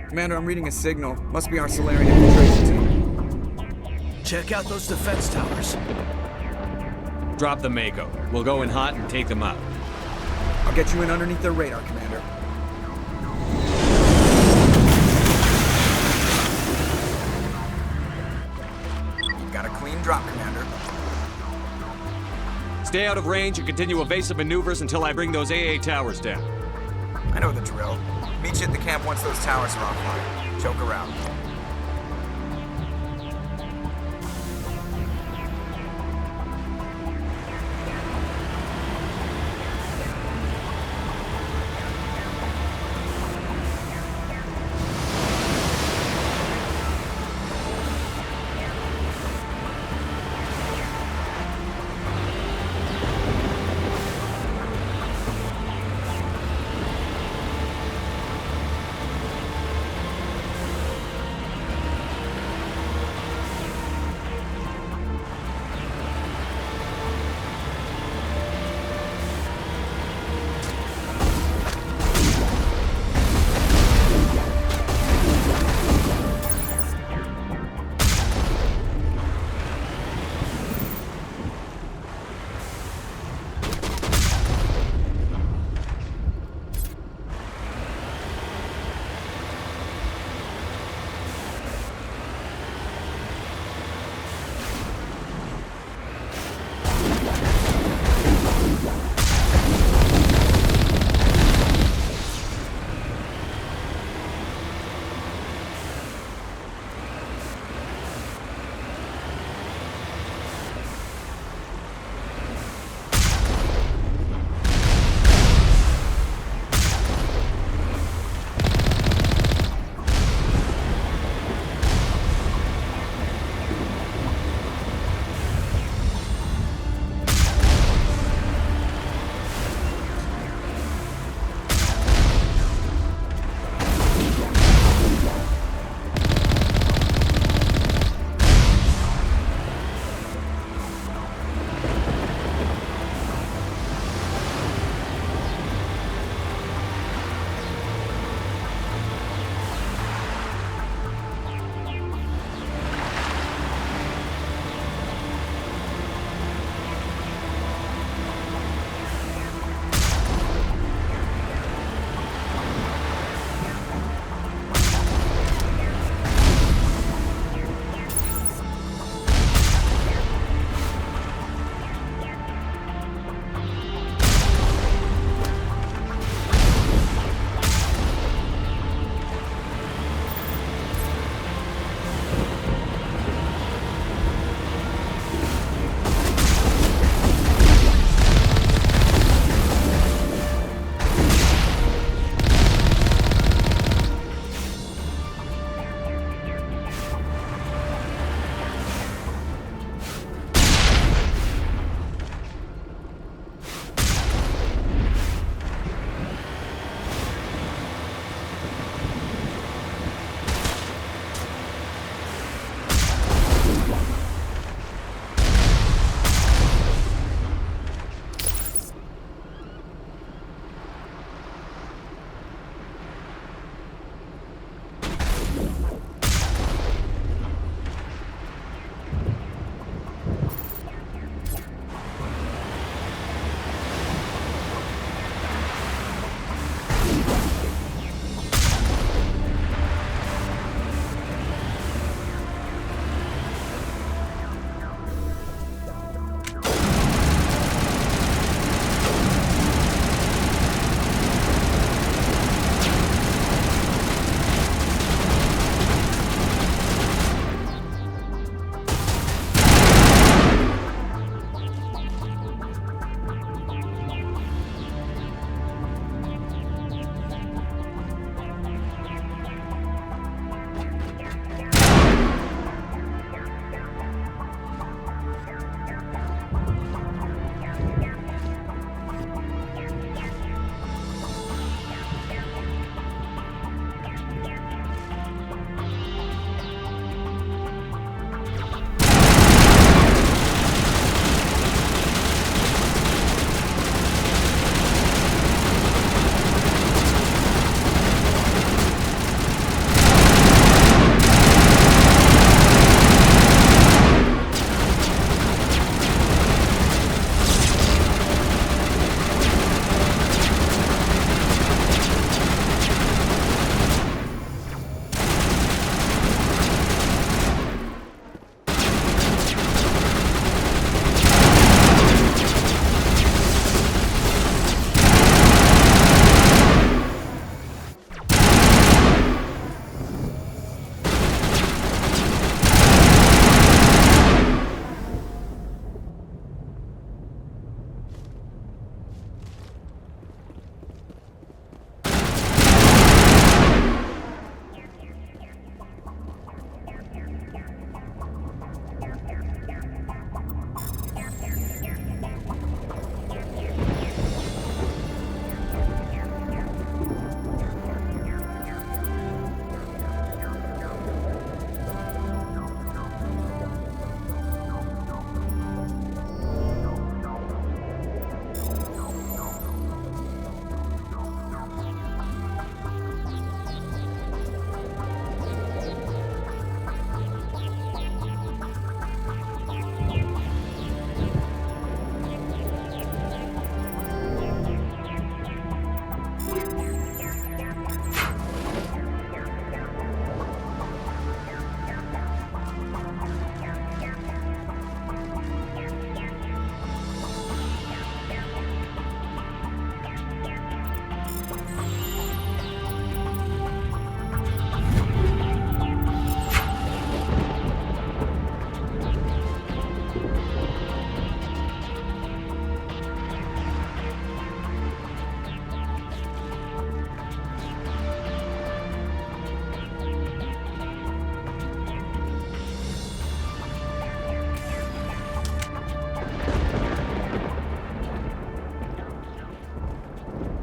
Commander, I'm reading a signal. Must be our Solarian infiltration team. Check out those defense towers. Drop the Mako. We'll go in hot and take them out. I'll get you in underneath their radar, Commander. You've got a clean drop, Commander. Stay out of range and continue evasive maneuvers until I bring those AA towers down. I know the drill. Meet you at the camp once those towers are offline. Joke around.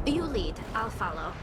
You lead, I'll follow.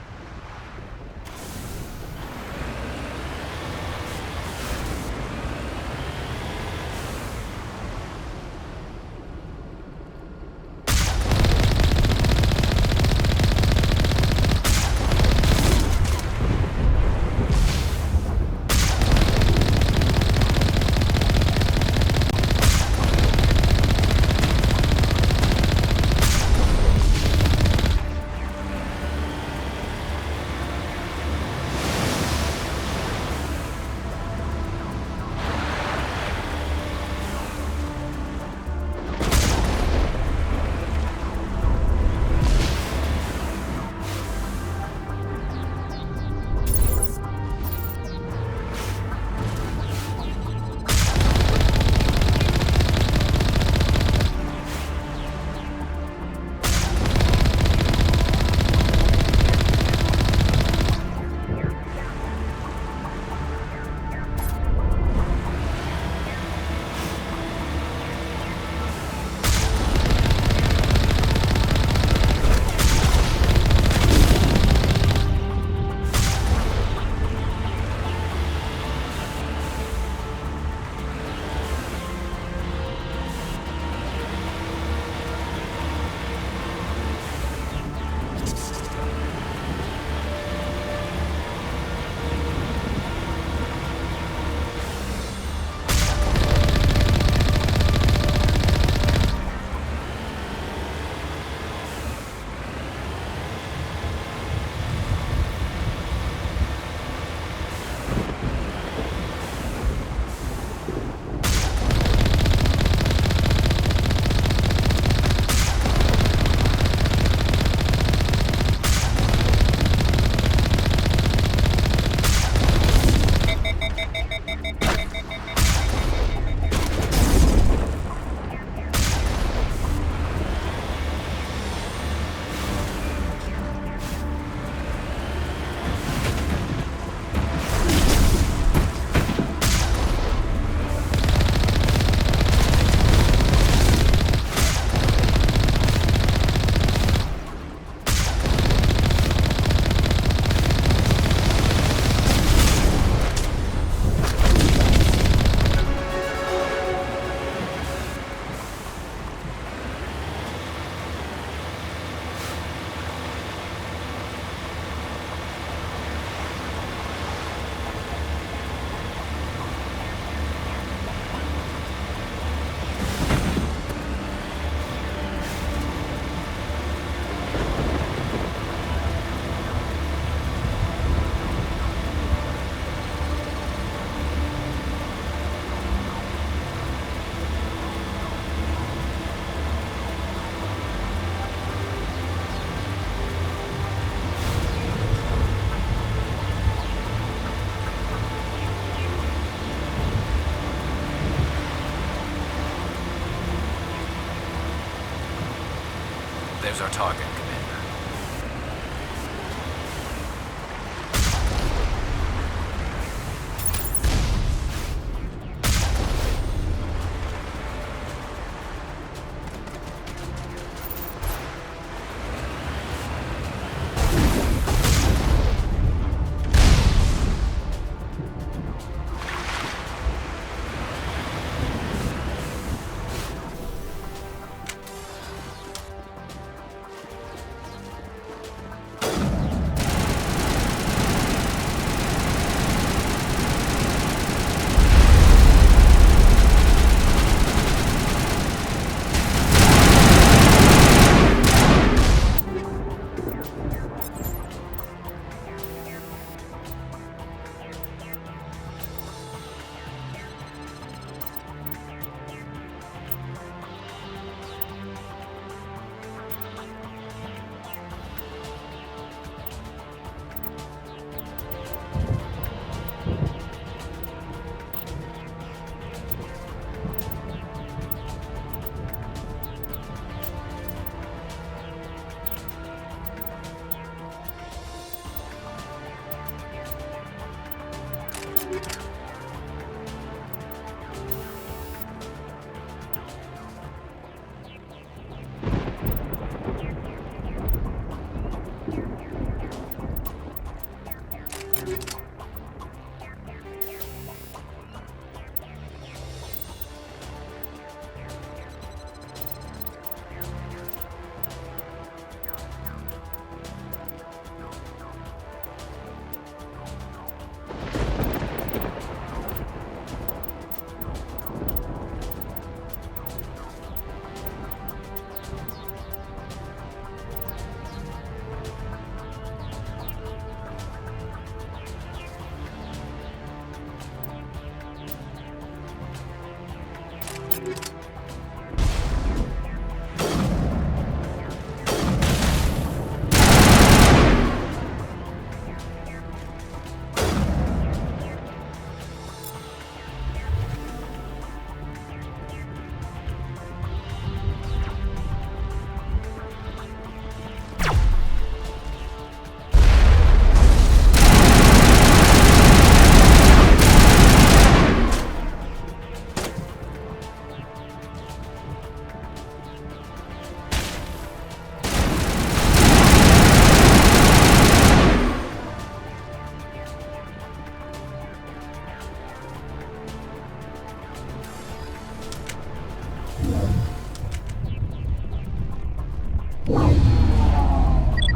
There's our target, Commander.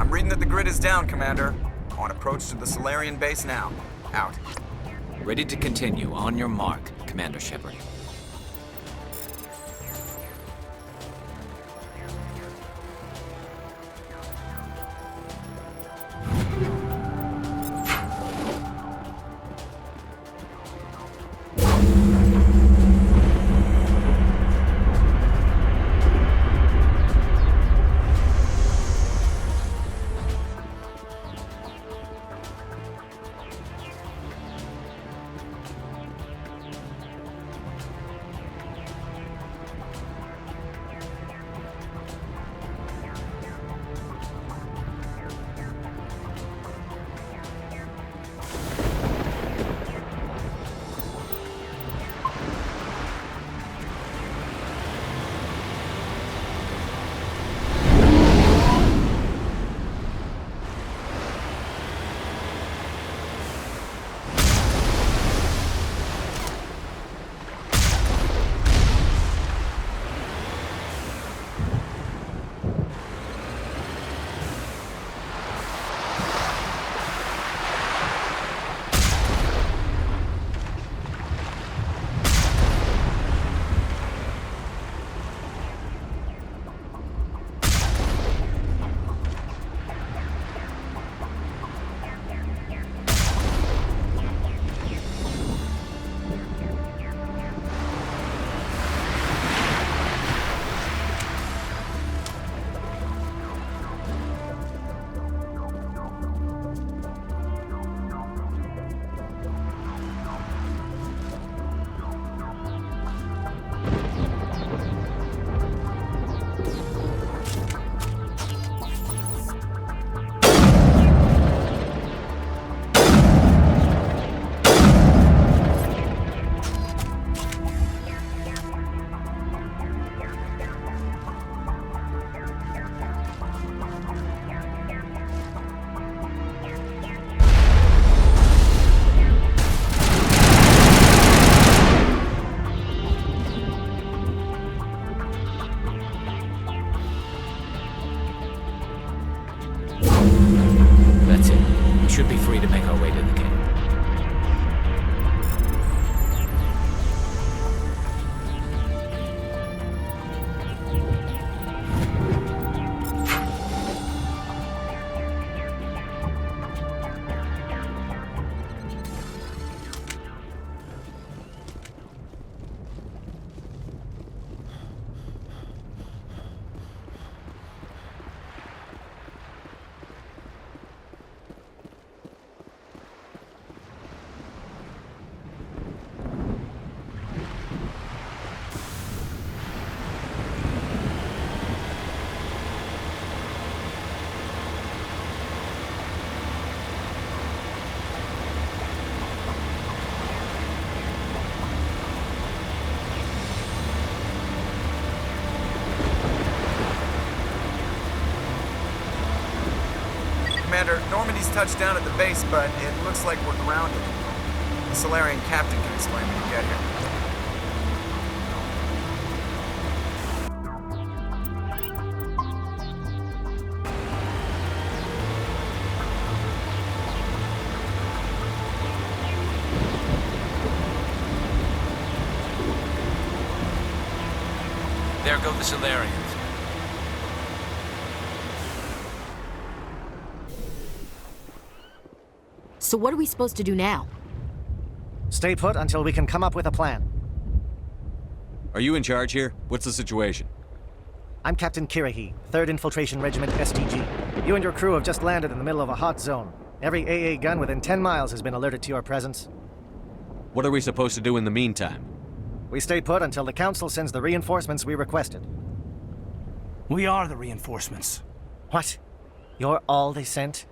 I'm reading that the grid is down, Commander. On approach to the Solarian base now. Out. Ready to continue. On your mark, Commander Shepard. should be free to make our way to the cave. Commander, Normandy's touched down at the base, but it looks like we're grounded. The Solarian captain can explain when you get here. There go the Solarians. So what are we supposed to do now? Stay put until we can come up with a plan. Are you in charge here? What's the situation? I'm Captain Kirahi, 3rd Infiltration Regiment STG. You and your crew have just landed in the middle of a hot zone. Every AA gun within 10 miles has been alerted to your presence. What are we supposed to do in the meantime? We stay put until the Council sends the reinforcements we requested. We are the reinforcements. What? You're all they sent?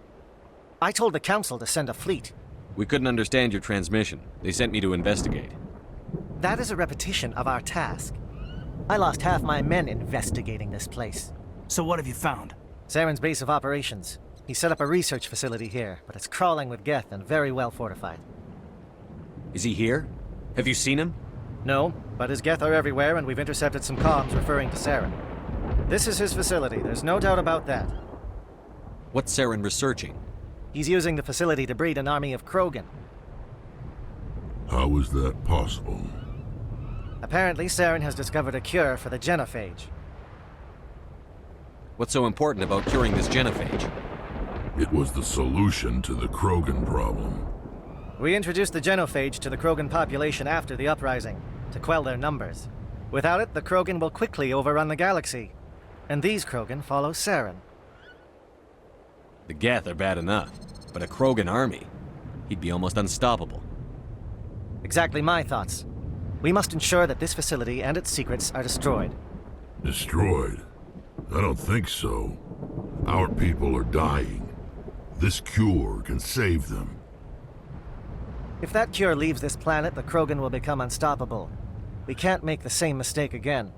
I told the Council to send a fleet. We couldn't understand your transmission. They sent me to investigate. That is a repetition of our task. I lost half my men investigating this place. So what have you found? Saren's base of operations. He set up a research facility here, but it's crawling with Geth and very well fortified. Is he here? Have you seen him? No, but his Geth are everywhere and we've intercepted some comms referring to Saren. This is his facility, there's no doubt about that. What's Saren researching? He's using the facility to breed an army of Krogan. How is that possible? Apparently, Saren has discovered a cure for the genophage. What's so important about curing this genophage? It was the solution to the Krogan problem. We introduced the genophage to the Krogan population after the uprising, to quell their numbers. Without it, the Krogan will quickly overrun the galaxy. And these Krogan follow Saren. The Geth are bad enough, but a Krogan army? He'd be almost unstoppable. Exactly my thoughts. We must ensure that this facility and its secrets are destroyed. Destroyed? I don't think so. Our people are dying. This cure can save them. If that cure leaves this planet, the Krogan will become unstoppable. We can't make the same mistake again.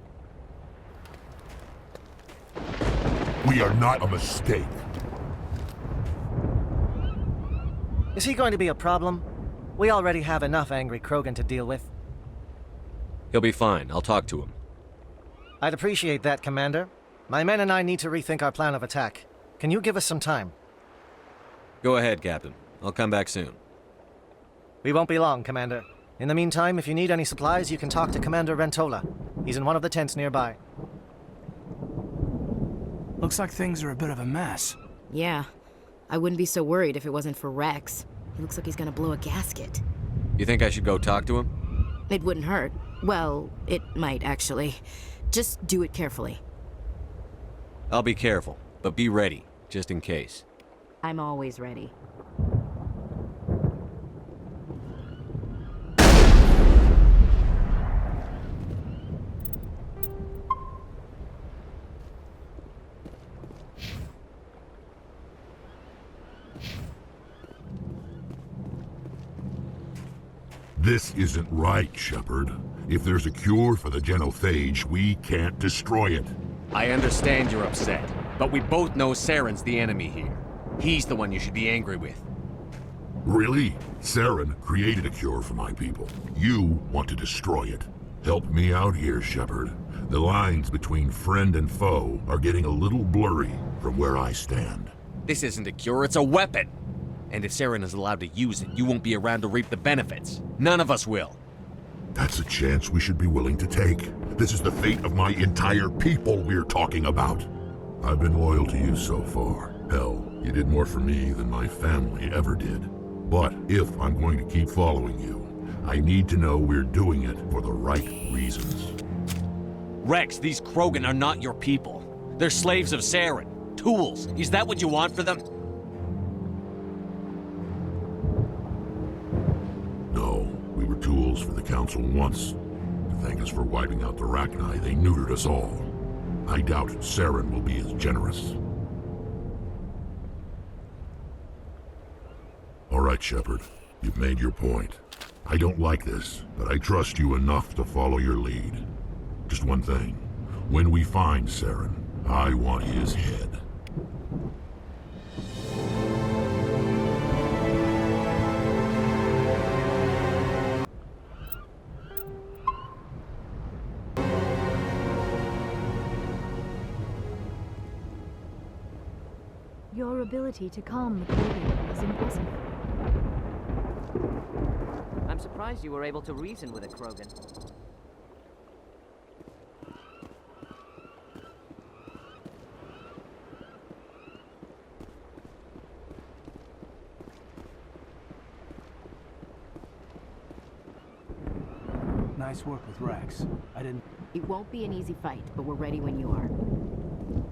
We are not a mistake. Is he going to be a problem? We already have enough angry Krogan to deal with. He'll be fine. I'll talk to him. I'd appreciate that, Commander. My men and I need to rethink our plan of attack. Can you give us some time? Go ahead, Captain. I'll come back soon. We won't be long, Commander. In the meantime, if you need any supplies, you can talk to Commander Rentola. He's in one of the tents nearby. Looks like things are a bit of a mess. Yeah. I wouldn't be so worried if it wasn't for Rex. He looks like he's gonna blow a gasket. You think I should go talk to him? It wouldn't hurt. Well, it might actually. Just do it carefully. I'll be careful, but be ready, just in case. I'm always ready. This isn't right, Shepard. If there's a cure for the genophage, we can't destroy it. I understand you're upset, but we both know Saren's the enemy here. He's the one you should be angry with. Really? Saren created a cure for my people. You want to destroy it. Help me out here, Shepard. The lines between friend and foe are getting a little blurry from where I stand. This isn't a cure, it's a weapon! And if Saren is allowed to use it, you won't be around to reap the benefits. None of us will. That's a chance we should be willing to take. This is the fate of my entire people we're talking about. I've been loyal to you so far. Hell, you did more for me than my family ever did. But if I'm going to keep following you, I need to know we're doing it for the right reasons. Rex, these Krogan are not your people. They're slaves of Saren. Tools. Is that what you want for them? No, we were tools for the Council once. To thank us for wiping out the Rachni, they neutered us all. I doubt Saren will be as generous. All right, Shepard. You've made your point. I don't like this, but I trust you enough to follow your lead. Just one thing. When we find Saren, I want his head. ability to calm the Krogan is impressive. I'm surprised you were able to reason with a Krogan. Nice work with Rex. I didn't... It won't be an easy fight, but we're ready when you are.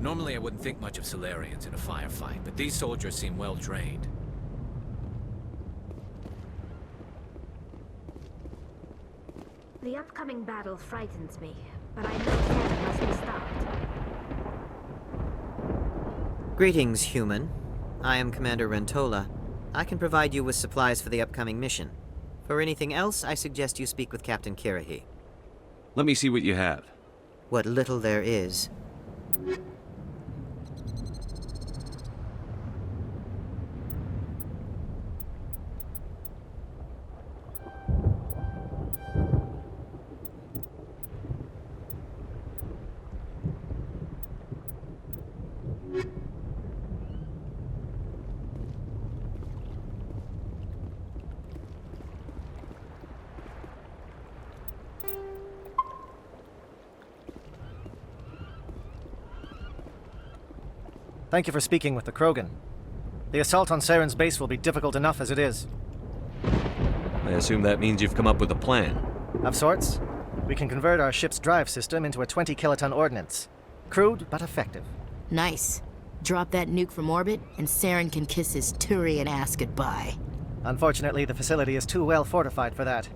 Normally I wouldn't think much of Solarians in a firefight, but these soldiers seem well trained. The upcoming battle frightens me, but I know Sarena must be stopped. Greetings, human. I am Commander Rentola. I can provide you with supplies for the upcoming mission. For anything else, I suggest you speak with Captain Kirahi. Let me see what you have. What little there is. Thank you for speaking with the Krogan. The assault on Saren's base will be difficult enough as it is. I assume that means you've come up with a plan. Of sorts. We can convert our ship's drive system into a 20-kiloton ordnance. Crude, but effective. Nice. Drop that nuke from orbit, and Saren can kiss his Turian ass goodbye. Unfortunately, the facility is too well fortified for that.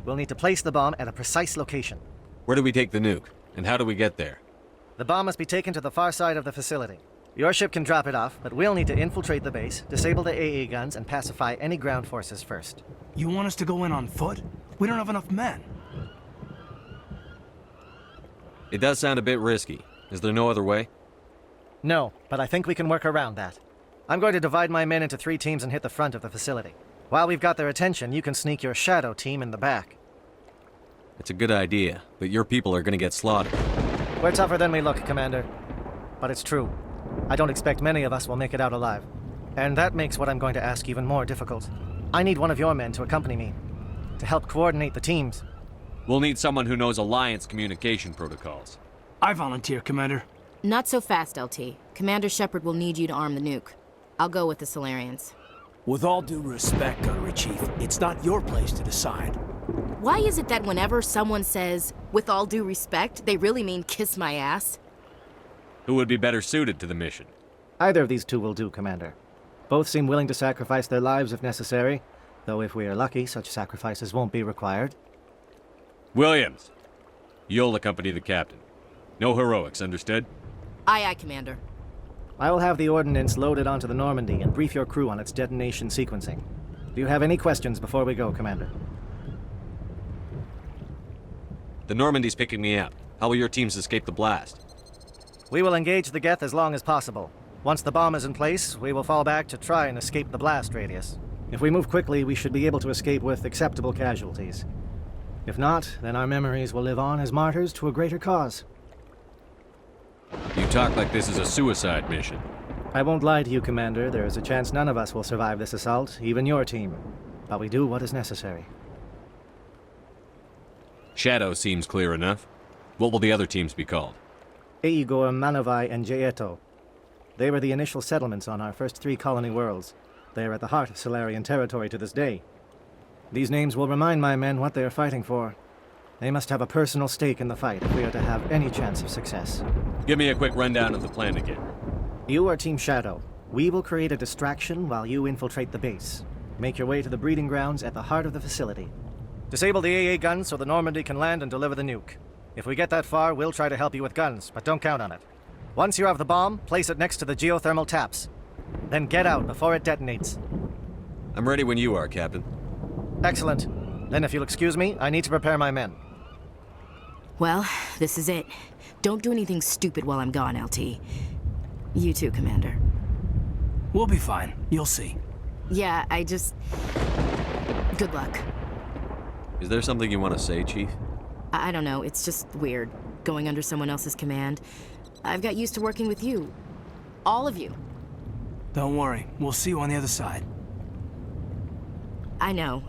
We'll need to place the bomb at a precise location. Where do we take the nuke? And how do we get there? The bomb must be taken to the far side of the facility. Your ship can drop it off, but we'll need to infiltrate the base, disable the AA guns, and pacify any ground forces first. You want us to go in on foot? We don't have enough men. It does sound a bit risky. Is there no other way? No, but I think we can work around that. I'm going to divide my men into 3 teams and hit the front of the facility. While we've got their attention, you can sneak your shadow team in the back. It's a good idea, but your people are gonna get slaughtered. We're tougher than we look, Commander. But it's true. I don't expect many of us will make it out alive. And that makes what I'm going to ask even more difficult. I need one of your men to accompany me, to help coordinate the teams. We'll need someone who knows Alliance communication protocols. I volunteer, Commander. Not so fast, LT. Commander Shepard will need you to arm the nuke. I'll go with the Solarians. With all due respect, Gunnery Chief, it's not your place to decide. Why is it that whenever someone says, with all due respect, they really mean kiss my ass? Who would be better suited to the mission? Either of these 2 will do, Commander. Both seem willing to sacrifice their lives if necessary, though if we are lucky, such sacrifices won't be required. Williams! You'll accompany the captain. No heroics, understood? Aye, aye, Commander. I will have the ordnance loaded onto the Normandy and brief your crew on its detonation sequencing. Do you have any questions before we go, Commander? The Normandy's picking me up. How will your teams escape the blast? We will engage the Geth as long as possible. Once the bomb is in place, we will fall back to try and escape the blast radius. If we move quickly, we should be able to escape with acceptable casualties. If not, then our memories will live on as martyrs to a greater cause. You talk like this is a suicide mission. I won't lie to you, Commander. There is a chance none of us will survive this assault, even your team. But we do what is necessary. Shadow seems clear enough. What will the other teams be called? Igor, Manovai, and Jaeto. They were the initial settlements on our first 3 colony worlds. They are at the heart of Solarian territory to this day. These names will remind my men what they are fighting for. They must have a personal stake in the fight if we are to have any chance of success. Give me a quick rundown of the plan again. You are Team Shadow. We will create a distraction while you infiltrate the base. Make your way to the breeding grounds at the heart of the facility. Disable the AA guns so the Normandy can land and deliver the nuke. If we get that far, we'll try to help you with guns, but don't count on it. Once you have the bomb, place it next to the geothermal taps. Then get out before it detonates. I'm ready when you are, Captain. Excellent. Then if you'll excuse me, I need to prepare my men. Well, this is it. Don't do anything stupid while I'm gone, LT. You too, Commander. We'll be fine. You'll see. Yeah, good luck. Is there something you want to say, Chief? I don't know, it's just weird, going under someone else's command. I've got used to working with you. All of you. Don't worry, we'll see you on the other side. I know.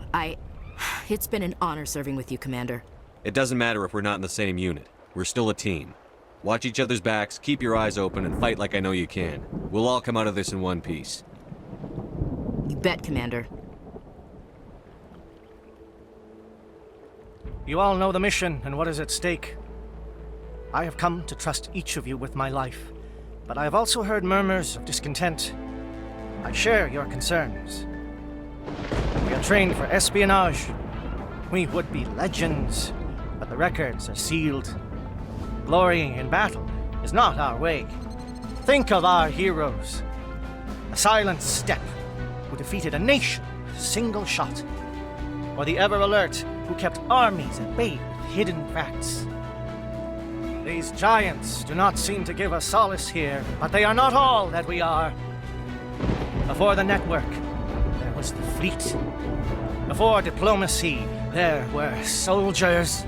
It's been an honor serving with you, Commander. It doesn't matter if we're not in the same unit. We're still a team. Watch each other's backs, keep your eyes open, and fight like I know you can. We'll all come out of this in one piece. You bet, Commander. You all know the mission and what is at stake. I have come to trust each of you with my life, but I have also heard murmurs of discontent. I share your concerns. We are trained for espionage. We would be legends, but the records are sealed. Glorying in battle is not our way. Think of our heroes. The silent step who defeated a nation with a single shot. Or the ever-alert who kept armies at bay with hidden facts. These giants do not seem to give us solace here, but they are not all that we are. Before the network, there was the fleet. Before diplomacy, there were soldiers.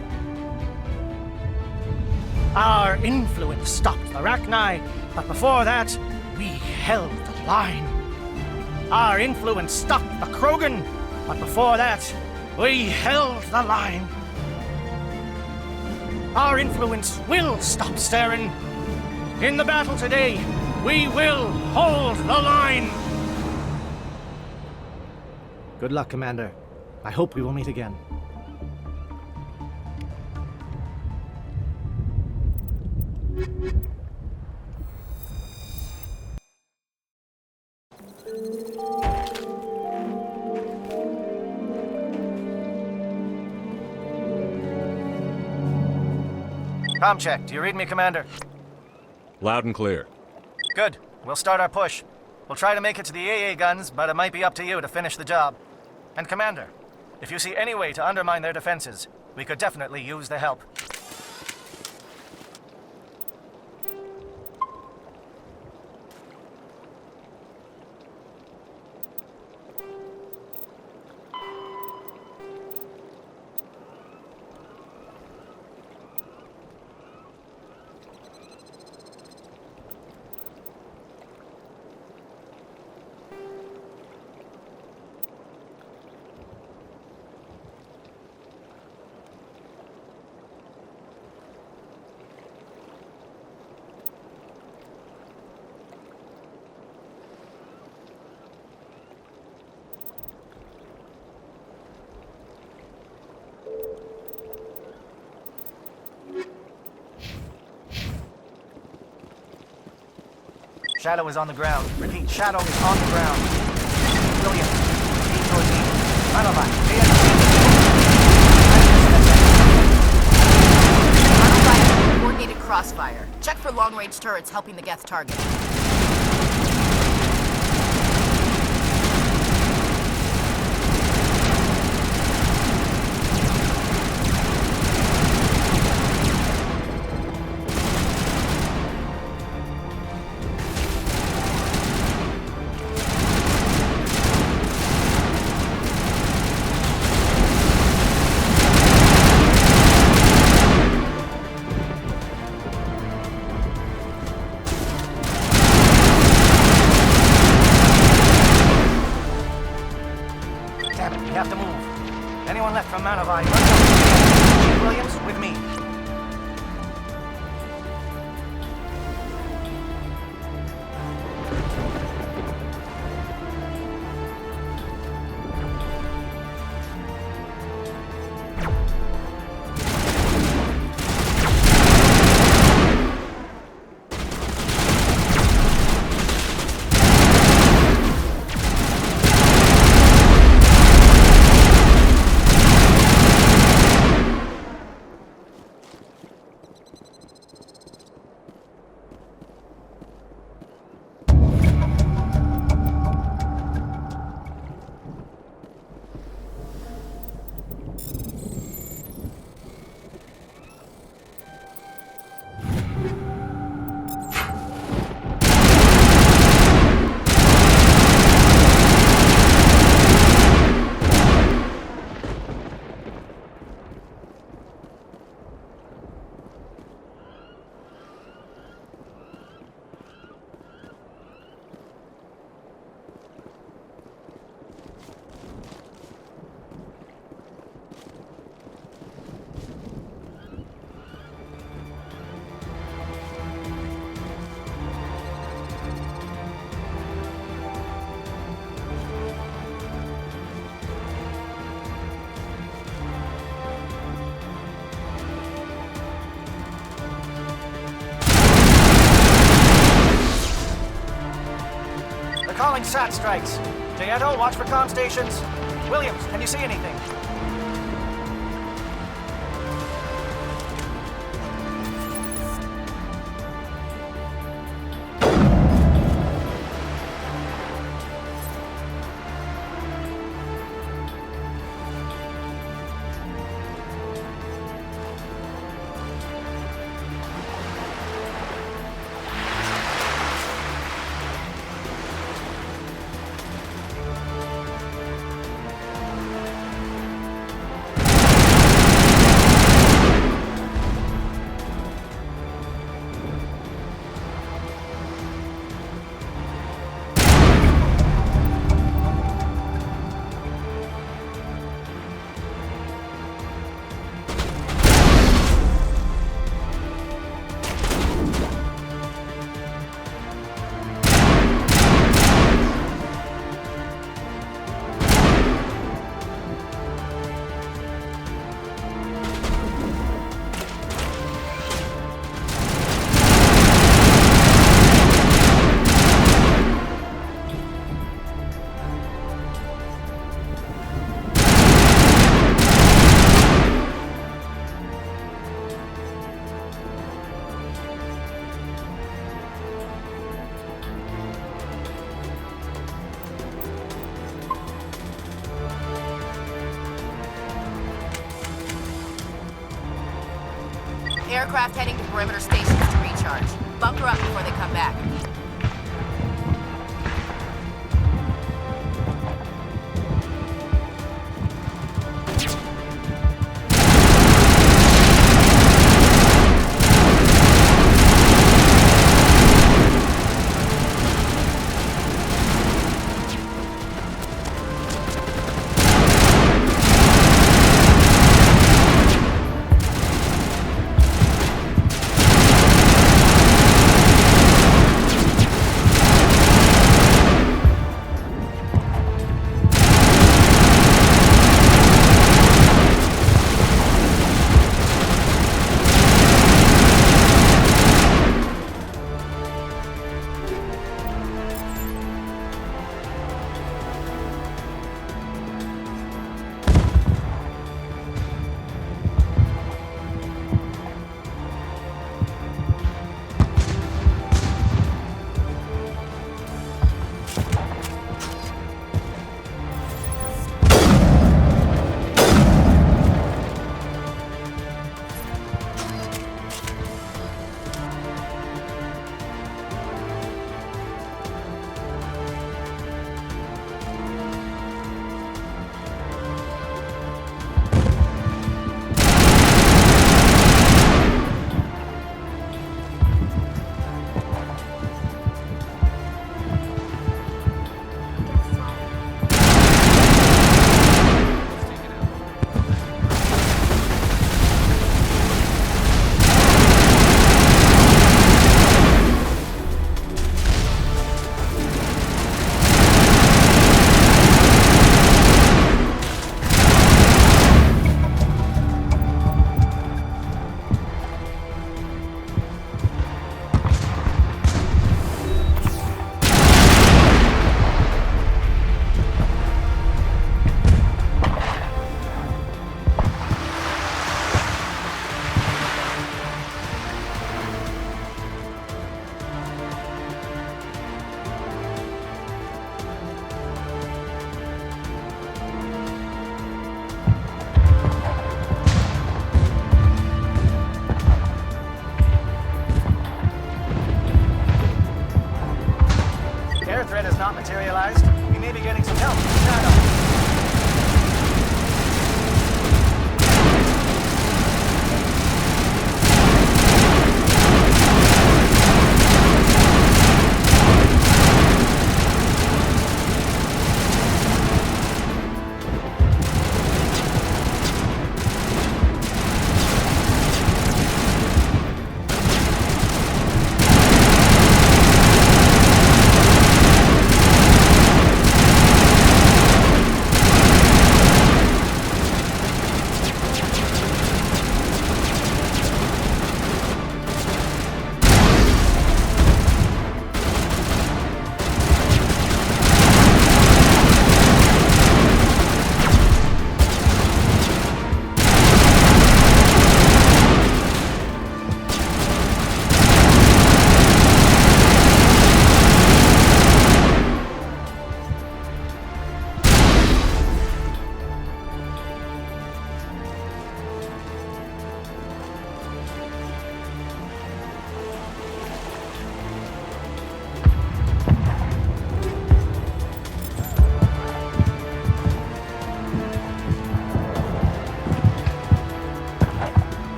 Our influence stopped the Rachni, but before that, we held the line. Our influence stopped the Krogan, but before that, we held the line. Our influence will stop Sarena. In the battle today, we will hold the line. Good luck, Commander. I hope we will meet again. Comm check. Do you read me, Commander? Loud and clear. Good. We'll start our push. We'll try to make it to the AA guns, but it might be up to you to finish the job. And Commander, if you see any way to undermine their defenses, we could definitely use the help. Shadow is on the ground. Repeat, Shadow is on the ground. William, lead towards me. Manova, pay Manova, coordinated crossfire. Check for long-range turrets helping the Geth target. Williams, with me. SAT strikes. Dieto, watch for comm stations. Williams, can you see anything? Aircraft heading to perimeter stations to recharge. Bunker up before they come back.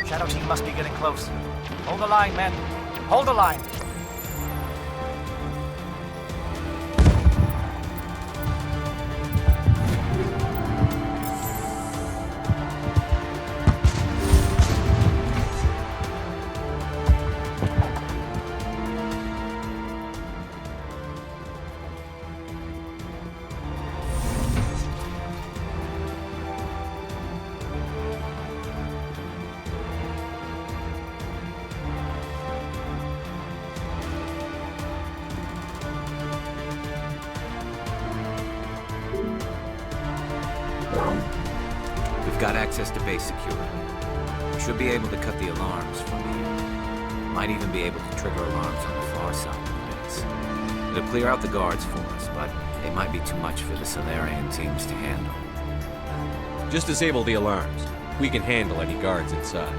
Shadow team must be getting close. Hold the line, men. Hold the line. We've got access to base security. We should be able to cut the alarms from here. Might even be able to trigger alarms on the far side of the base. It'll clear out the guards for us, but they might be too much for the Solarian teams to handle. Just disable the alarms. We can handle any guards inside.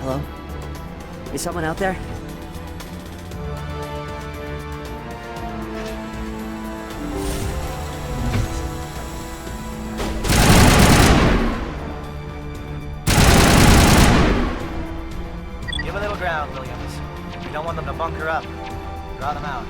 Hello? Is someone out there? Give a little ground, Williams. We don't want them to bunker up. Draw them out.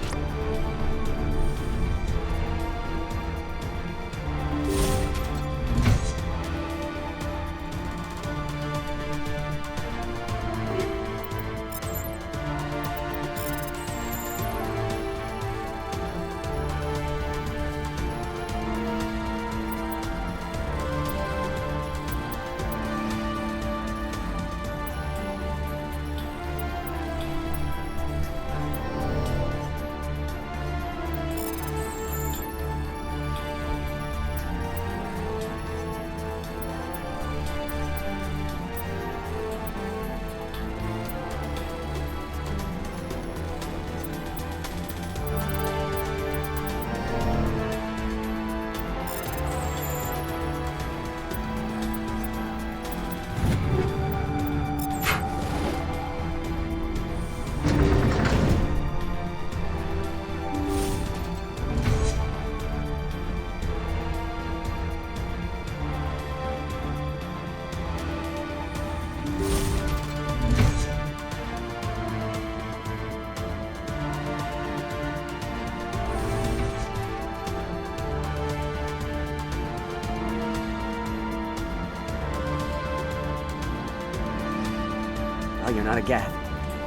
Oh, you're not a Gath.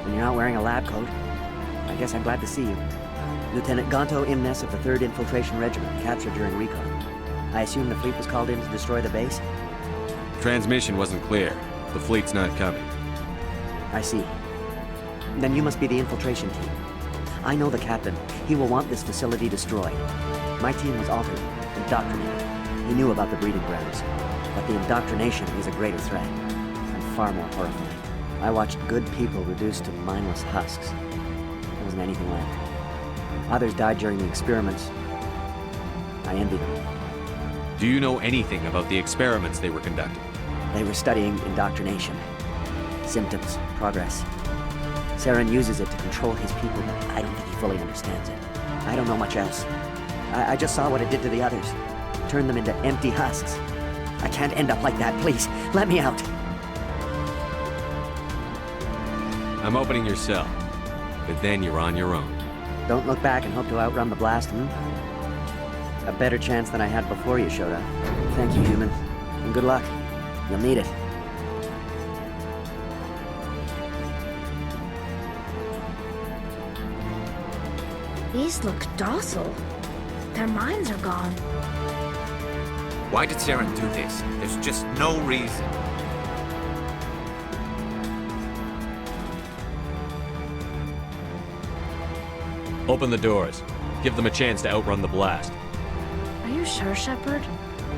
And you're not wearing a lab coat. I guess I'm glad to see you. Lieutenant Gonto Imnes of the 3rd Infiltration Regiment, captured during recon. I assume the fleet was called in to destroy the base? Transmission wasn't clear. The fleet's not coming. I see. Then you must be the infiltration team. I know the captain. He will want this facility destroyed. My team was altered, indoctrinated. He knew about the breeding grounds. But the indoctrination is a greater threat, and far more horrifying. I watched good people reduced to mindless husks. There wasn't anything left. Others died during the experiments. I envy them. Do you know anything about the experiments they were conducting? They were studying indoctrination. Symptoms, progress. Saren uses it to control his people, but I don't think he fully understands it. I don't know much else. I just saw what it did to the others. Turned them into empty husks. I can't end up like that, please. Let me out. I'm opening your cell, but then you're on your own. Don't look back and hope to outrun the blast, A better chance than I had before you showed up. Thank you, human. And good luck. You'll need it. These look docile. Their minds are gone. Why did Sarena do this? There's just no reason. Open the doors. Give them a chance to outrun the blast. Are you sure, Shepard?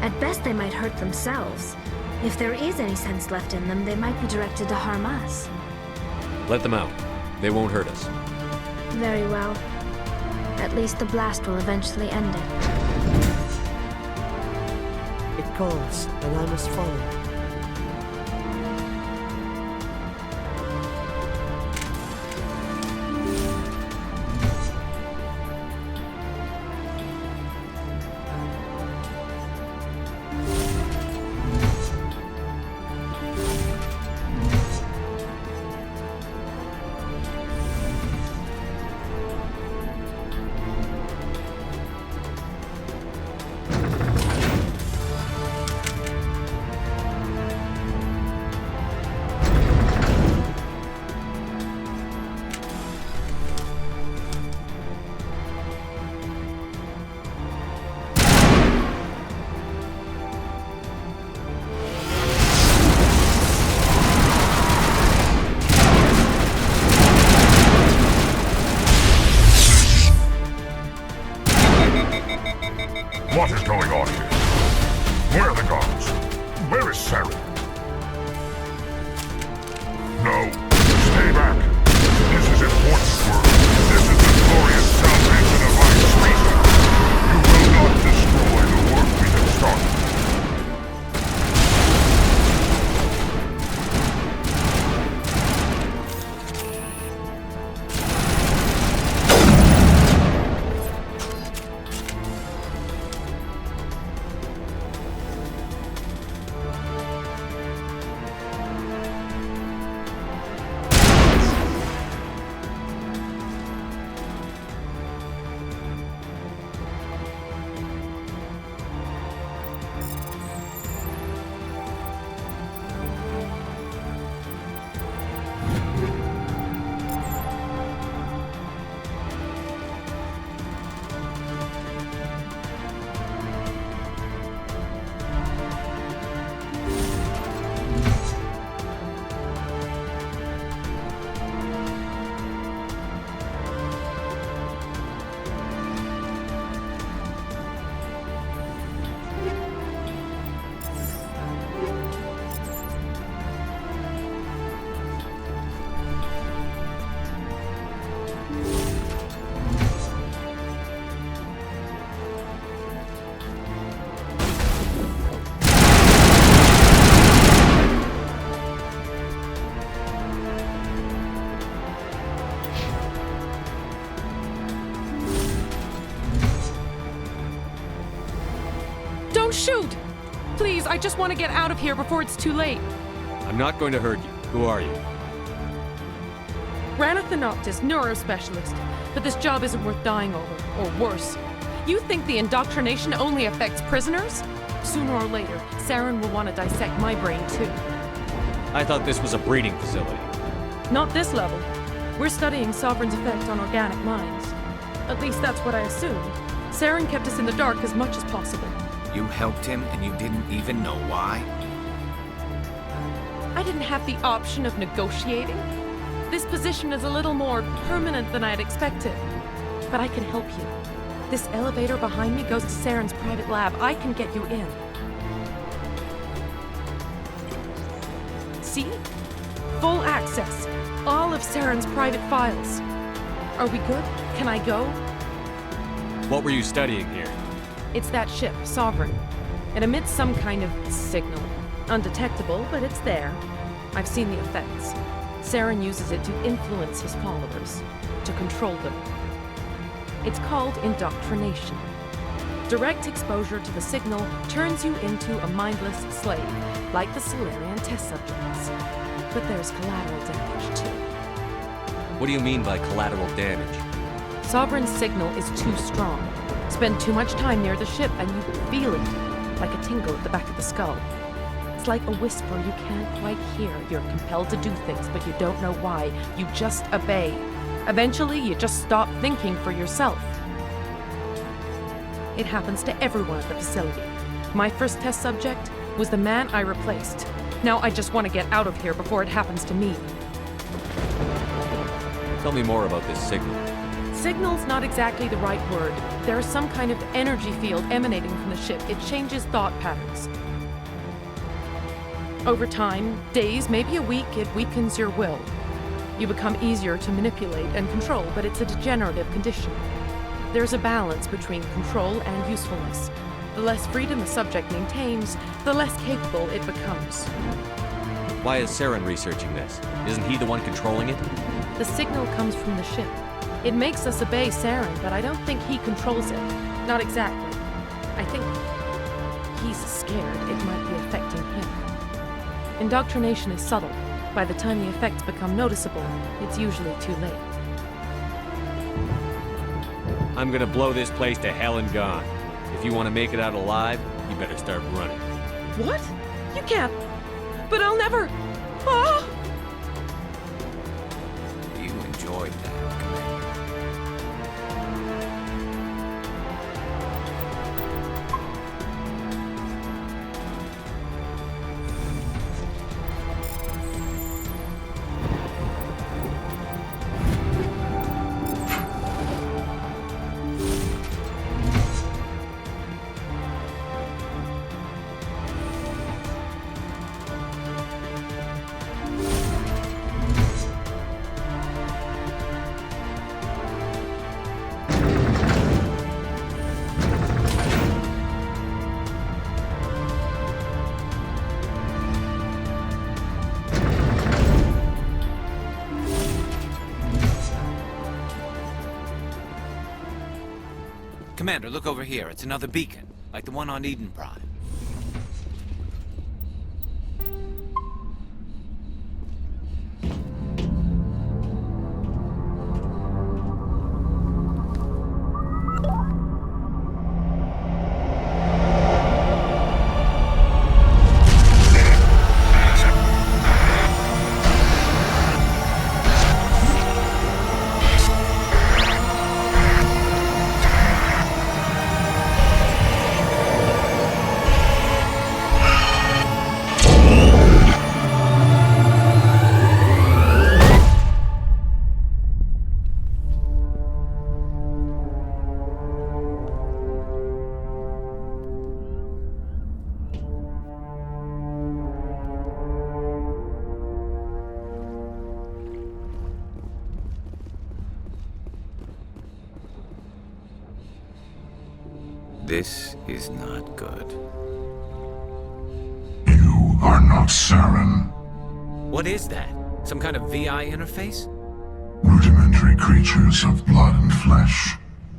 At best, they might hurt themselves. If there is any sense left in them, they might be directed to harm us. Let them out. They won't hurt us. Very well. At least the blast will eventually end it. It calls, and I must follow. What is going on here? Where are the guards? Where is Sarena? No, stay back. This is important work. This is the glorious salvation of my species. You will not destroy the work we have started. Don't shoot! Please, I just want to get out of here before it's too late. I'm not going to hurt you. Who are you? Ranathanoptis, neurospecialist. But this job isn't worth dying over, or worse. You think the indoctrination only affects prisoners? Sooner or later, Saren will want to dissect my brain too. I thought this was a breeding facility. Not this level. We're studying Sovereign's effect on organic minds. At least that's what I assumed. Saren kept us in the dark as much as possible. You helped him and you didn't even know why? I didn't have the option of negotiating. This position is a little more permanent than I had expected. But I can help you. This elevator behind me goes to Saren's private lab. I can get you in. See? Full access. All of Saren's private files. Are we good? Can I go? What were you studying here? It's that ship, Sovereign. It emits some kind of signal. Undetectable, but it's there. I've seen the effects. Saren uses it to influence his followers, to control them. It's called indoctrination. Direct exposure to the signal turns you into a mindless slave, like the Solarian test subjects. But there's collateral damage, too. What do you mean by collateral damage? Sovereign's signal is too strong. Spend too much time near the ship and you feel it, like a tingle at the back of the skull. It's like a whisper you can't quite hear. You're compelled to do things, but you don't know why. You just obey. Eventually, you just stop thinking for yourself. It happens to everyone at the facility. My first test subject was the man I replaced. Now I just want to get out of here before it happens to me. Tell me more about this signal. Signal's not exactly the right word. There is some kind of energy field emanating from the ship. It changes thought patterns. Over time, days, maybe a week, it weakens your will. You become easier to manipulate and control, but it's a degenerative condition. There's a balance between control and usefulness. The less freedom the subject maintains, the less capable it becomes. Why is Saren researching this? Isn't he the one controlling it? The signal comes from the ship. It makes us obey Saren, but I don't think he controls it. Not exactly. I think he's scared it might be affecting him. Indoctrination is subtle. By the time the effects become noticeable, it's usually too late. I'm gonna blow this place to hell and gone. If you want to make it out alive, you better start running. What? You can't. But I'll never. Ah! You enjoyed that, Commander. Commander, look over here. It's another beacon, like the one on Eden Prime. This is not good. You are not Saren. What is that? Some kind of VI interface? Rudimentary creatures of blood and flesh.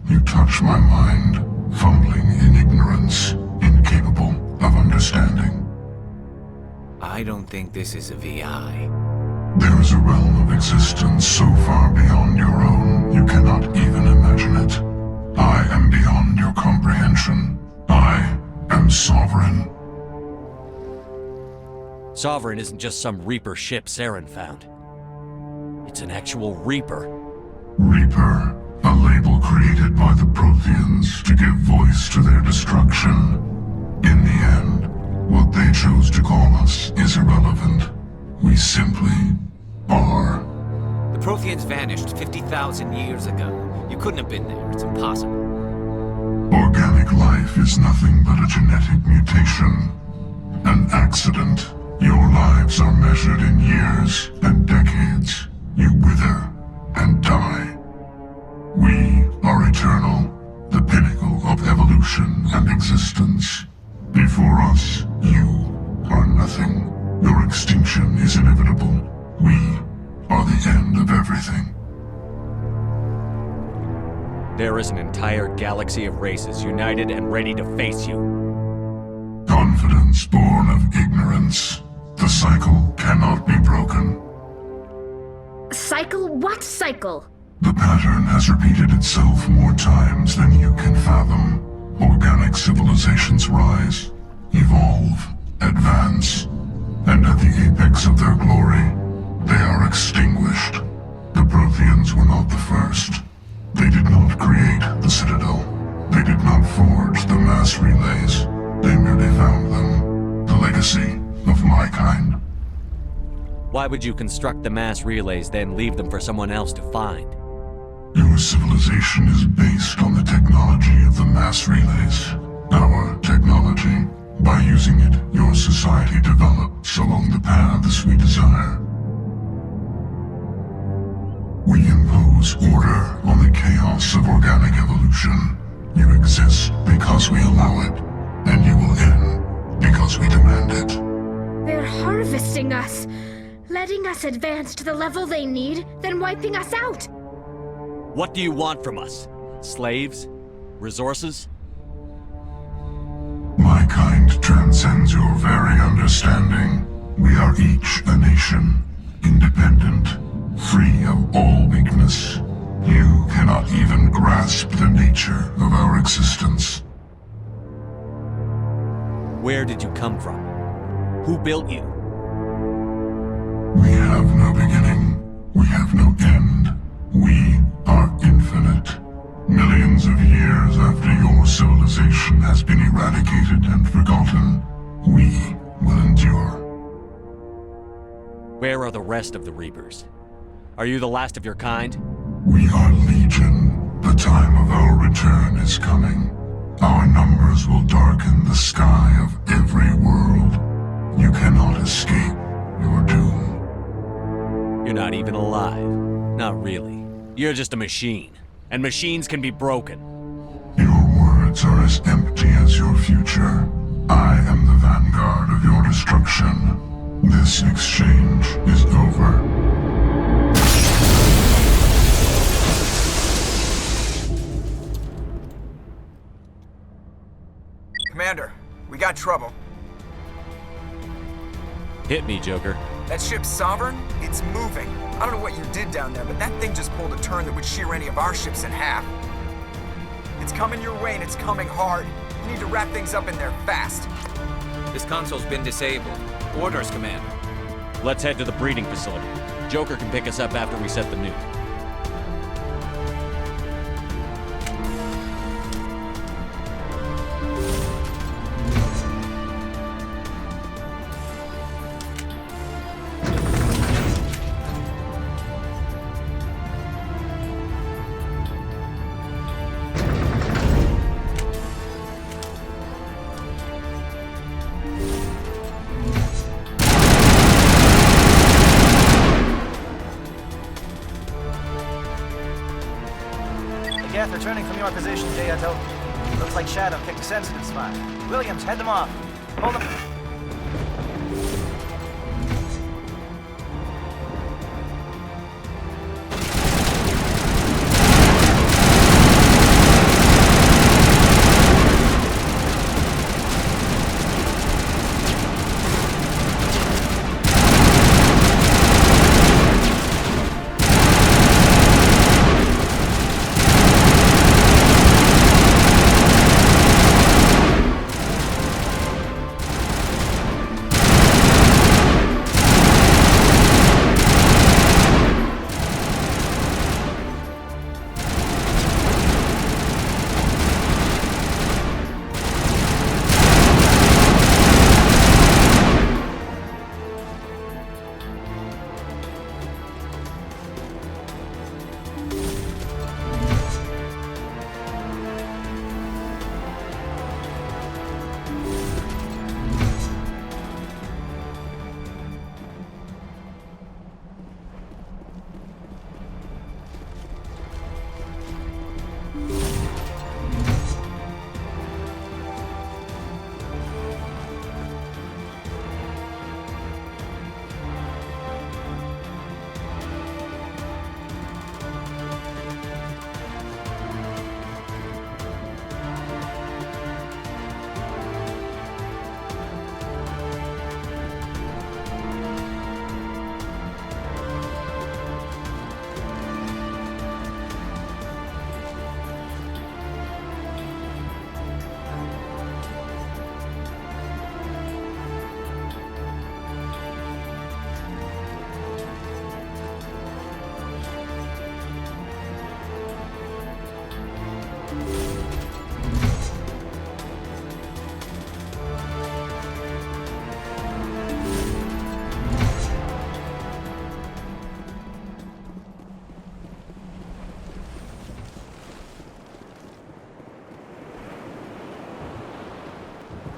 You touch my mind, fumbling in ignorance, incapable of understanding. I don't think this is a VI. There is a realm of existence so far beyond your own, you cannot even imagine it. I am beyond your comprehension. I am Sovereign. Sovereign isn't just some Reaper ship Saren found. It's an actual Reaper. Reaper, a label created by the Protheans to give voice to their destruction. In the end, what they chose to call us is irrelevant. We simply are. The Protheans vanished 50,000 years ago. You couldn't have been there. It's impossible. Organic life is nothing but a genetic mutation. An accident. Your lives are measured in years and decades. You wither and die. We are eternal, the pinnacle of evolution and existence. Before us, you are nothing. Your extinction is inevitable. We are the end of everything. There is an entire galaxy of races united and ready to face you. Confidence born of ignorance. The cycle cannot be broken. Cycle? What cycle? The pattern has repeated itself more times than you can fathom. Organic civilizations rise, evolve, advance, and at the apex of their glory, they are extinguished. The Protheans were not the first. They did not create the Citadel. They did not forge the mass relays. They merely found them. The legacy of my kind. Why would you construct the mass relays, then leave them for someone else to find? Your civilization is based on the technology of the mass relays. Our technology. By using it, your society develops along the paths we desire. We impose order on the chaos of organic evolution. You exist because we allow it, and you will end because we demand it. They're harvesting us, letting us advance to the level they need, then wiping us out. What do you want from us? Slaves? Resources? My kind transcends your very understanding. We are each a nation, independent, free of all weakness. You cannot even grasp the nature of our existence. Where did you come from? Who built you? We have no beginning. We have no end. We are infinite. Millions of years after your civilization has been eradicated and forgotten, we will endure. Where are the rest of the Reapers? Are you the last of your kind? We are legion. The time of our return is coming. Our numbers will darken the sky of every world. You cannot escape your doom. You're not even alive. Not really. You're just a machine. And machines can be broken. Your words are as empty as your future. I am the vanguard of your destruction. This exchange is over. Commander, we got trouble. Hit me, Joker. That ship's Sovereign? It's moving. I don't know what you did down there, but that thing just pulled a turn that would shear any of our ships in half. It's coming your way and it's coming hard. You need to wrap things up in there fast. This console's been disabled. Orders, Commander. Let's head to the breeding facility. Joker can pick us up after we set the nuke. Geth returning from your position, Tato. Looks like Shadow picked a sensitive spot. Williams, head them off. Hold them.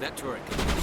That turret can use.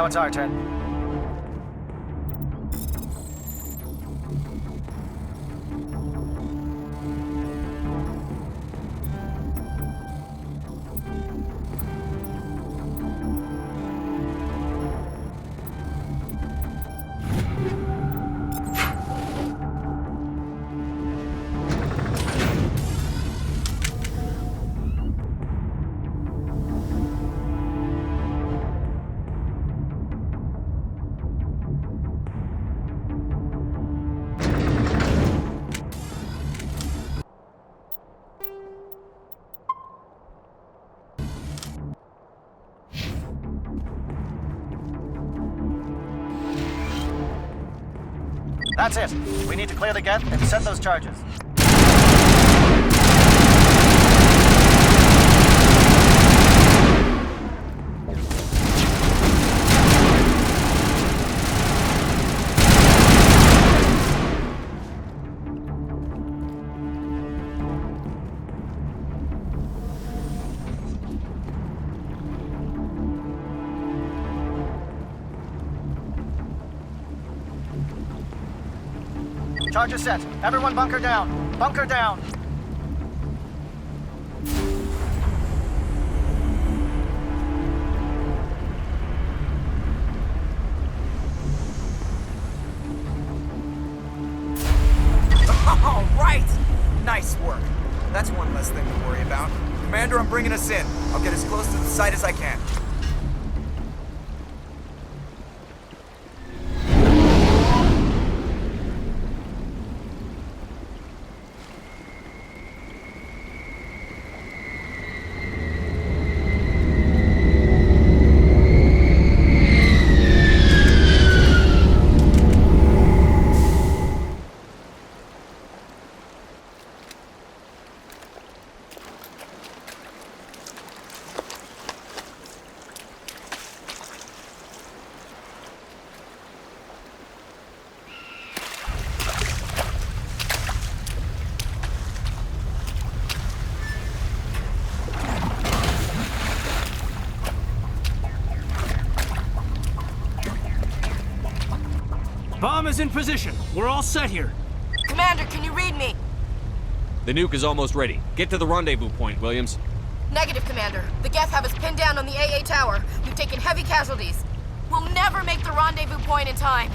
It's our turn. That's it. We need to clear the gate and set those charges. Charges set. Everyone bunker down. Bunker down. All right! Nice work. That's one less thing to worry about. Commander, I'm bringing us in. I'll get as close to the site as I can. Bomb is in position. We're all set here. Commander, can you read me? The nuke is almost ready. Get to the rendezvous point, Williams. Negative, Commander. The Geth have us pinned down on the AA tower. We've taken heavy casualties. We'll never make the rendezvous point in time.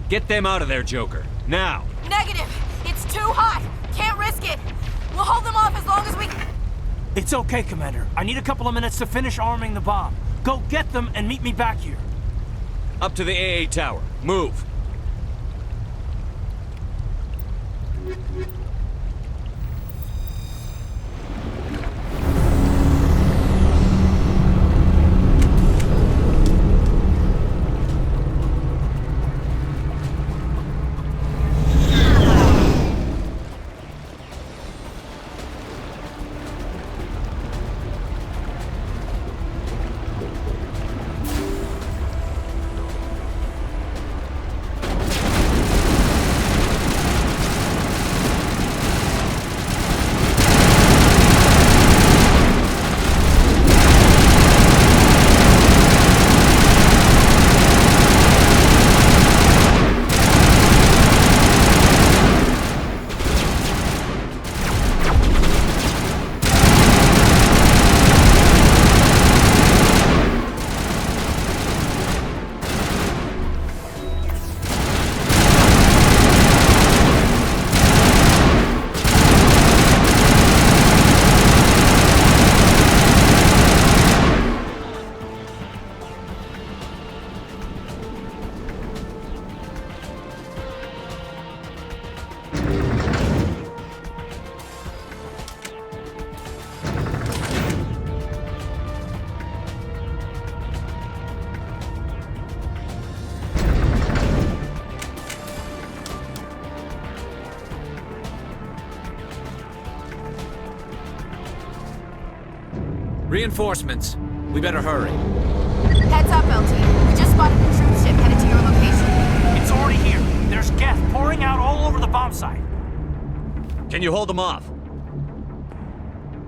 Get them out of there, Joker. Now! Negative! It's too hot! Can't risk it! We'll hold them off as long as we... It's okay, Commander. I need a couple of minutes to finish arming the bomb. Go get them and meet me back here. Up to the AA tower. Move! Reinforcements. We better hurry. Heads up, LT. We just spotted a troop ship headed to your location. It's already here. There's gas pouring out all over the bomb site. Can you hold them off?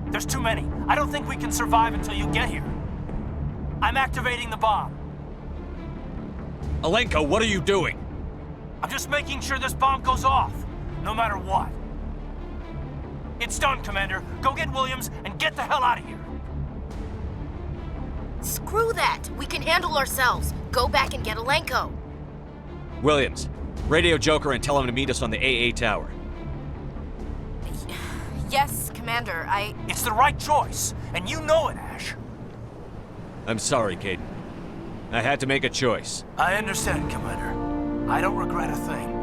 There's too many. I don't think we can survive until you get here. I'm activating the bomb. Alenko, what are you doing? I'm just making sure this bomb goes off, no matter what. It's done, Commander. Go get Williams and get the hell out of here. Screw that. We can handle ourselves. Go back and get Alenko. Williams, radio Joker and tell him to meet us on the AA tower. Yes, Commander, It's the right choice, and you know it, Ash. I'm sorry, Caden. I had to make a choice. I understand, Commander. I don't regret a thing.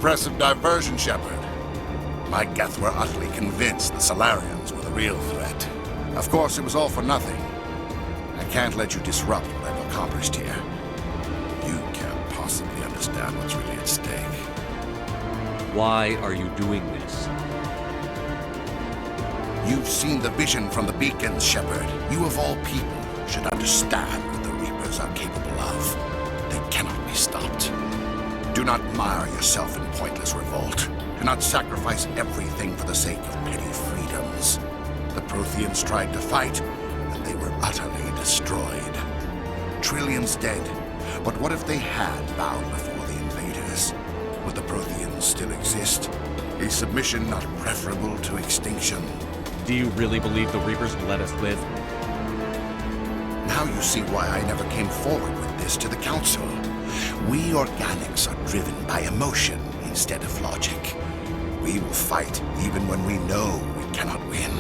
Impressive diversion, Shepard. My Geth were utterly convinced the Solarians were the real threat. Of course, it was all for nothing. I can't let you disrupt what I've accomplished here. You can't possibly understand what's really at stake. Why are you doing this? You've seen the vision from the beacons, Shepard. You of all people should understand what the Reapers are capable of. They cannot be stopped. Do not mire yourself in pointless revolt. Do not sacrifice everything for the sake of petty freedoms. The Protheans tried to fight, and they were utterly destroyed. Trillions dead, but what if they had bowed before the invaders? Would the Protheans still exist? Is submission not preferable to extinction? Do you really believe the Reapers will let us live? Now you see why I never came forward with this to the Council. We organics are driven by emotion instead of logic. We will fight even when we know we cannot win.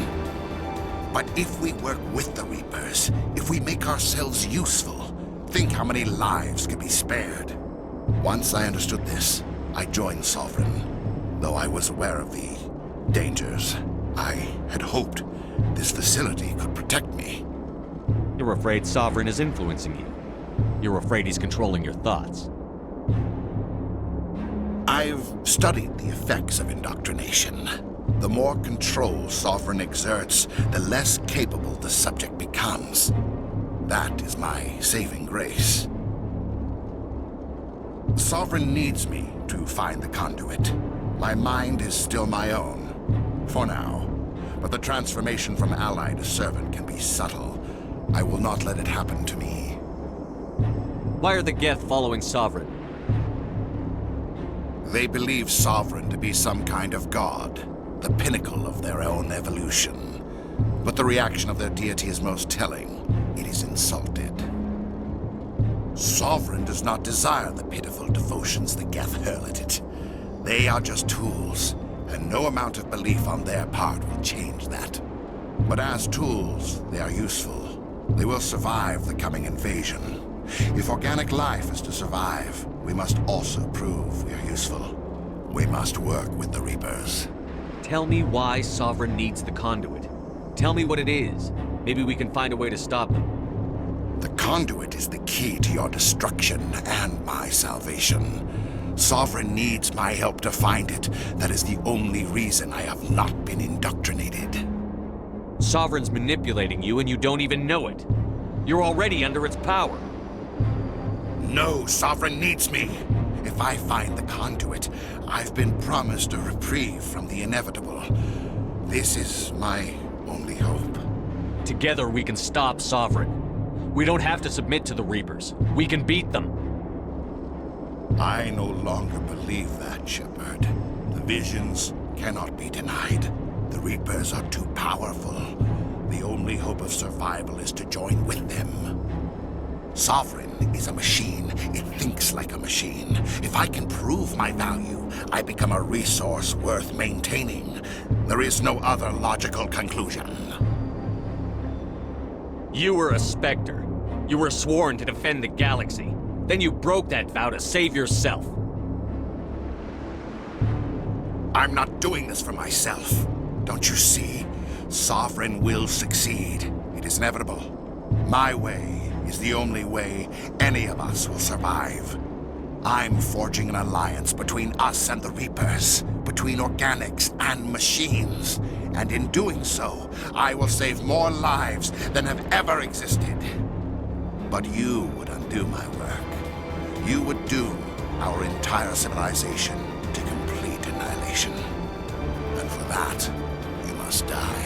But if we work with the Reapers, if we make ourselves useful, think how many lives could be spared. Once I understood this, I joined Sovereign, though I was aware of the dangers. I had hoped this facility could protect me. You're afraid Sovereign is influencing you. You're afraid he's controlling your thoughts. I've studied the effects of indoctrination. The more control Sovereign exerts, the less capable the subject becomes. That is my saving grace. Sovereign needs me to find the conduit. My mind is still my own, for now. But the transformation from ally to servant can be subtle. I will not let it happen to me. Why are the Geth following Sovereign? They believe Sovereign to be some kind of god, the pinnacle of their own evolution. But the reaction of their deity is most telling. It is insulted. Sovereign does not desire the pitiful devotions the Geth hurl at it. They are just tools, and no amount of belief on their part will change that. But as tools, they are useful. They will survive the coming invasion. If organic life is to survive, we must also prove we are useful. We must work with the Reapers. Tell me why Sovereign needs the conduit. Tell me what it is. Maybe we can find a way to stop them. The conduit is the key to your destruction and my salvation. Sovereign needs my help to find it. That is the only reason I have not been indoctrinated. Sovereign's manipulating you and you don't even know it. You're already under its power. No, Sovereign needs me. If I find the conduit, I've been promised a reprieve from the inevitable. This is my only hope. Together we can stop Sovereign. We don't have to submit to the Reapers. We can beat them. I no longer believe that, Shepard. The visions cannot be denied. The Reapers are too powerful. The only hope of survival is to join with them. Sovereign is a machine. It thinks like a machine. If I can prove my value, I become a resource worth maintaining. There is no other logical conclusion. You were a Spectre. You were sworn to defend the galaxy. Then you broke that vow to save yourself. I'm not doing this for myself. Don't you see? Sovereign will succeed. It is inevitable. My way is the only way any of us will survive. I'm forging an alliance between us and the Reapers, between organics and machines. And in doing so, I will save more lives than have ever existed. But you would undo my work. You would doom our entire civilization to complete annihilation. And for that, you must die.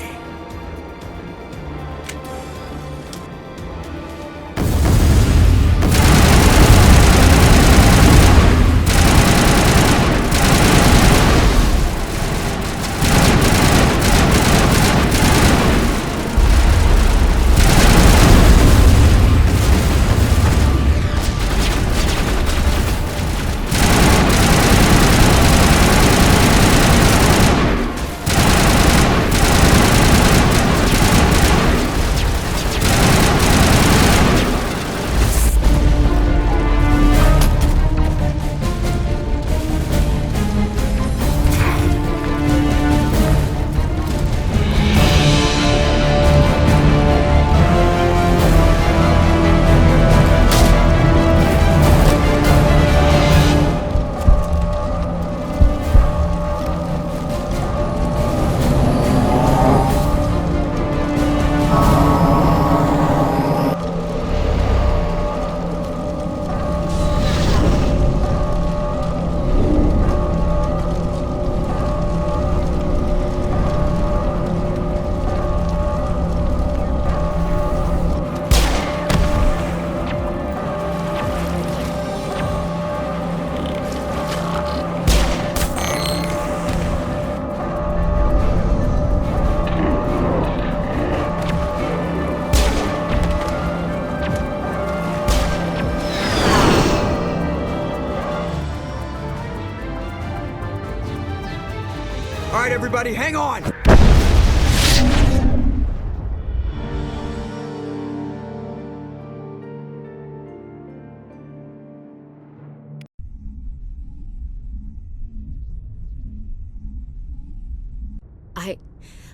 All right, everybody, hang on!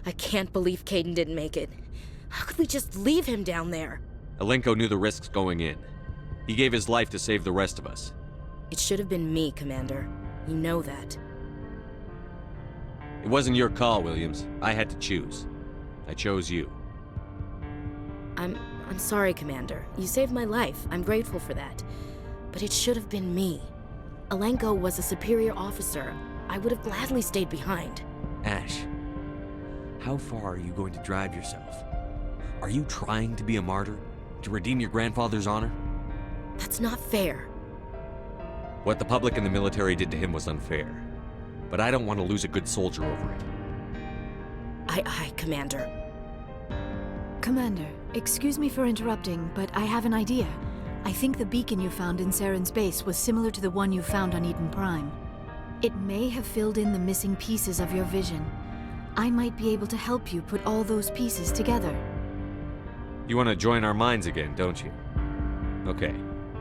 I can't believe Caden didn't make it. How could we just leave him down there? Alenko knew the risks going in. He gave his life to save the rest of us. It should have been me, Commander. You know that. It wasn't your call, Williams. I had to choose. I chose you. I'm sorry, Commander. You saved my life. I'm grateful for that. But it should have been me. Alenko was a superior officer. I would have gladly stayed behind. Ash, how far are you going to drive yourself? Are you trying to be a martyr? To redeem your grandfather's honor? That's not fair. What the public and the military did to him was unfair. But I don't want to lose a good soldier over it. Aye, Commander. Commander, excuse me for interrupting, but I have an idea. I think the beacon you found in Saren's base was similar to the one you found on Eden Prime. It may have filled in the missing pieces of your vision. I might be able to help you put all those pieces together. You want to join our minds again, don't you? Okay,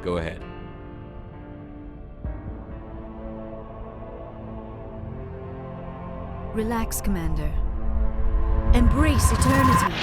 go ahead. Relax, Commander. Embrace eternity.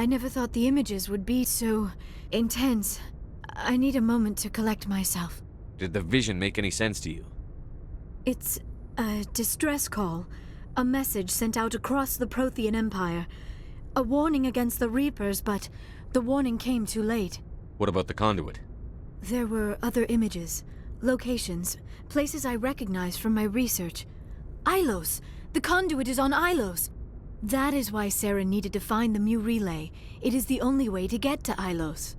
I never thought the images would be so intense. I need a moment to collect myself. Did the vision make any sense to you? It's a distress call. A message sent out across the Prothean Empire. A warning against the Reapers, but the warning came too late. What about the conduit? There were other images, locations, places I recognized from my research. Ilos! The conduit is on Ilos! That is why Sarah needed to find the Mu relay. It is the only way to get to Ilos.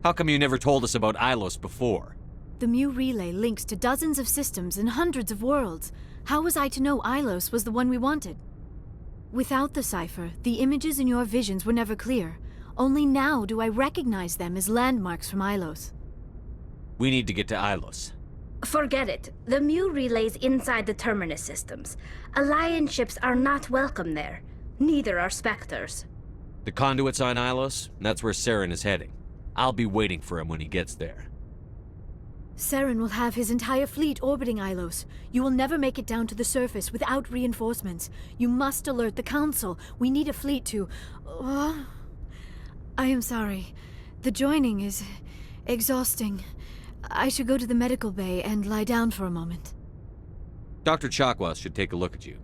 How come you never told us about Ilos before? The Mu relay links to dozens of systems and hundreds of worlds. How was I to know Ilos was the one we wanted? Without the cipher, the images in your visions were never clear. Only now do I recognize them as landmarks from Ilos. We need to get to Ilos. Forget it. The Mu relay's inside the Terminus systems. Alliance ships are not welcome there. Neither are Spectres. The conduit's on Ilos, and that's where Sarena is heading. I'll be waiting for him when he gets there. Sarena will have his entire fleet orbiting Ilos. You will never make it down to the surface without reinforcements. You must alert the Council. We need a fleet to... I am sorry. The joining is exhausting. I should go to the medical bay and lie down for a moment. Dr. Chakwas should take a look at you.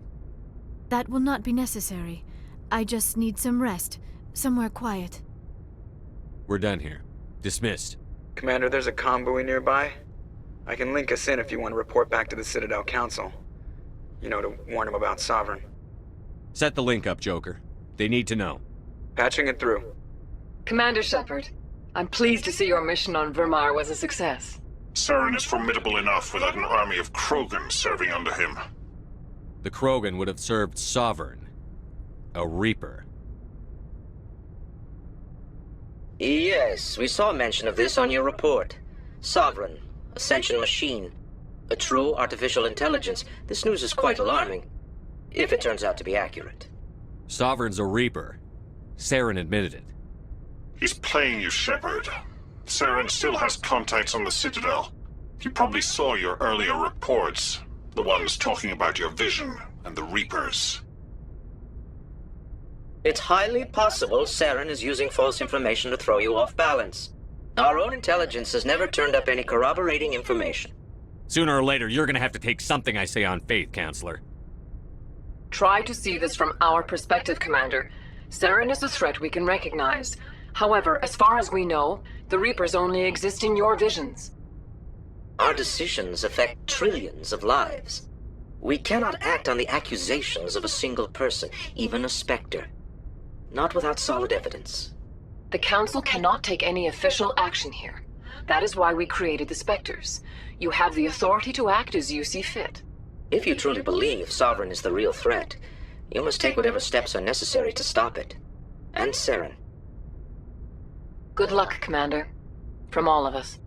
That will not be necessary. I just need some rest. Somewhere quiet. We're done here. Dismissed. Commander, there's a convoy nearby. I can link us in if you want to report back to the Citadel Council. You know, to warn them about Sovereign. Set the link up, Joker. They need to know. Patching it through. Commander Shepard, I'm pleased to see your mission on Virmir was a success. Saren is formidable enough without an army of Krogan serving under him. The Krogan would have served Sovereign. A Reaper. Yes, we saw mention of this on your report. Sovereign, Ascension machine, a true artificial intelligence. This news is quite alarming, if it turns out to be accurate. Sovereign's a Reaper. Saren admitted it. He's playing you, Shepard. Saren still has contacts on the Citadel. He probably saw your earlier reports, the ones talking about your vision and the Reapers. It's highly possible Saren is using false information to throw you off balance. Our own intelligence has never turned up any corroborating information. Sooner or later, you're gonna have to take something I say on faith, Counselor. Try to see this from our perspective, Commander. Saren is a threat we can recognize. However, as far as we know, the Reapers only exist in your visions. Our decisions affect trillions of lives. We cannot act on the accusations of a single person, even a Spectre. Not without solid evidence. The Council cannot take any official action here. That is why we created the Spectres. You have the authority to act as you see fit. If you truly believe Sovereign is the real threat, you must take whatever steps are necessary to stop it. And Saren. Good luck, Commander. From all of us.